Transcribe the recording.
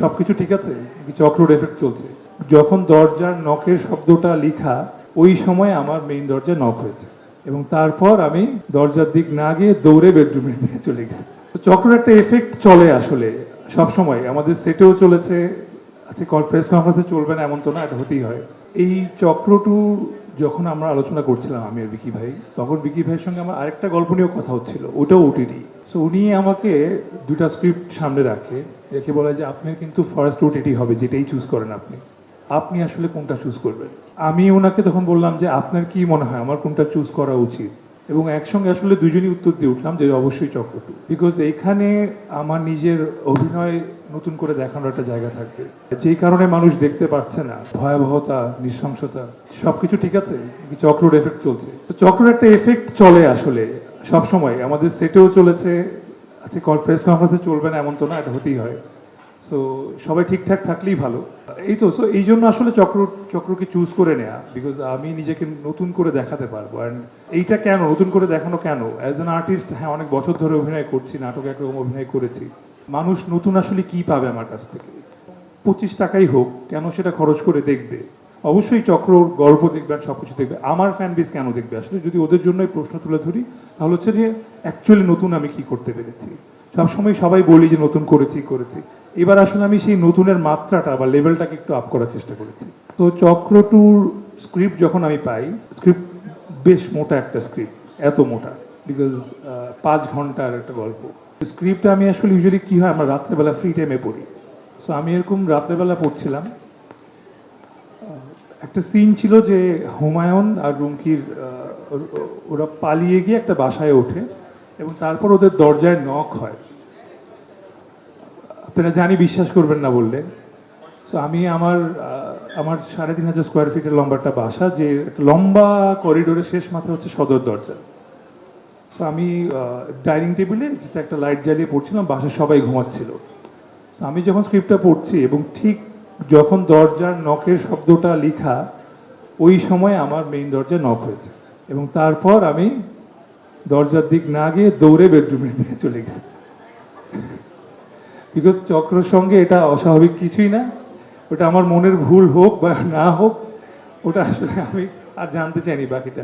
সবকিছু ঠিক আছে, চক্রর এফেক্ট চলছে। যখন দরজার নখের শব্দটা লেখা, ওই সময় আমার মেইন দরজা নক হয়েছে এবং তারপর আমি দরজার দিক না গিয়ে দৌড়ে বেডরুমের দিকে চলে গেছি। তো চক্রের একটা এফেক্ট চলে আসলে সব সময়, আমাদের সেটেও চলেছে, আচ্ছা প্রেস কনফারেন্সে চলবে না এমন তো না, এটা হতেই হয়। এই চক্রটু যখন আমরা আলোচনা করছিলাম আমি আর বিকি ভাই, তখন বিকি ভাইয়ের সঙ্গে আমার আরেকটা গল্প নিয়েও কথা হচ্ছিল, ওটাও ওটিটি। সো উনি আমাকে দুটা স্ক্রিপ্ট সামনে রেখে বলে যে আপনার কিন্তু ফার্স্ট ওটিটি হবে, যেটাই চুজ করেন আপনি আসলে কোনটা চুজ করবেন। আমি ওনাকে তখন বললাম যে আপনার কি মনে হয় আমার কোনটা চুজ করা উচিত, এবং একসঙ্গে আসলে দুজনই উত্তর দিয়ে উঠলাম যে অবশ্যই চক্রটু, বিকজ এখানে আমার নিজের অভিনয় নতুন করে দেখানোর একটা জায়গা থাকবে, যেই কারণে মানুষ দেখতে পাচ্ছে না ভয়াবহতা, নৃশংসতা, সবকিছু ঠিক আছে, চক্রর এফেক্ট চলছে। তো চক্রর একটা এফেক্ট চলে আসলে সব সময়, আমাদের সেটেও চলেছে, আচ্ছা প্রেস কনফারেন্সে চলবে না এমন তো না, এটা হতেই হয়। সো সবাই ঠিকঠাক থাকলেই ভালো। এই তো, সো এই জন্য আসলে চক্রকে চুজ করে নেয়া, বিকজ আমি নিজেকে নতুন করে দেখাতে পারবো। অ্যান্ড এইটা কেন নতুন করে দেখানো, কেন অ্যাজ অ্যান আর্টিস্ট, হ্যাঁ অনেক বছর ধরে অভিনয় করছি, নাটকে একরকম অভিনয় করেছি, মানুষ নতুন আসলে কি পাবে আমার কাছ থেকে, 25 টাকাই হোক কেন সেটা খরচ করে দেখবে। অবশ্যই চক্রর গল্প দেখবে আর সবকিছু দেখবে, আমার ফ্যান বেস কেন দেখবে আসলে, যদি ওদের জন্যই প্রশ্ন তুলে ধরি তাহলে হচ্ছে যে অ্যাকচুয়ালি নতুন আমি কি করতে পেরেছি। সবসময় সবাই বলি যে নতুন করেছি, এবার আসলে আমি সেই নতুনের মাত্রাটা বা লেভেলটাকে একটু আপ করার চেষ্টা করেছি। তো চক্র টুর স্ক্রিপ্ট যখন আমি পাই, স্ক্রিপ্ট বেশ মোটা একটা স্ক্রিপ্ট, এত মোটা, বিকজ 5 ঘন্টার একটা গল্প। স্ক্রিপ্টটা আমি আসলে ইউজুয়ালি কী হয়, আমরা রাত্রেবেলা ফ্রি টাইমে পড়ি। সো আমি এরকম রাত্রেবেলা পড়ছিলাম, একটা সিন ছিল যে হুমায়ুন আর রুমকির ওরা পালিয়ে গিয়ে একটা বাসায় ওঠে এবং তারপর ওদের দরজায় নক হয়। আপনারা জানি বিশ্বাস করবেন না বললে। সো আমি আমার 3500 স্কোয়ার ফিটের লম্বা একটা বাসা, যে একটা লম্বা করিডোরের শেষ মাথায় হচ্ছে সদর দরজা। সো আমি ডাইনিং টেবিলে একটা লাইট জ্বালিয়ে পড়ছিলাম, বাসার সবাই ঘুমাচ্ছিল। সো আমি যখন স্ক্রিপ্টটা পড়ছি এবং ঠিক যখন দরজার নখের শব্দটা লেখা, ওই সময় আমার মেইন দরজা নক হয়েছে এবং তারপর আমি দরজার দিক না গিয়ে দৌড়ে বেডরুমের দিকে চলে গেছি। বিকজ চক্রের সঙ্গে এটা অস্বাভাবিক কিছুই না, ওটা আমার মনের ভুল হোক বা না হোক, ওটা আসলে আমি আর জানতে চাইনি বাকিটা।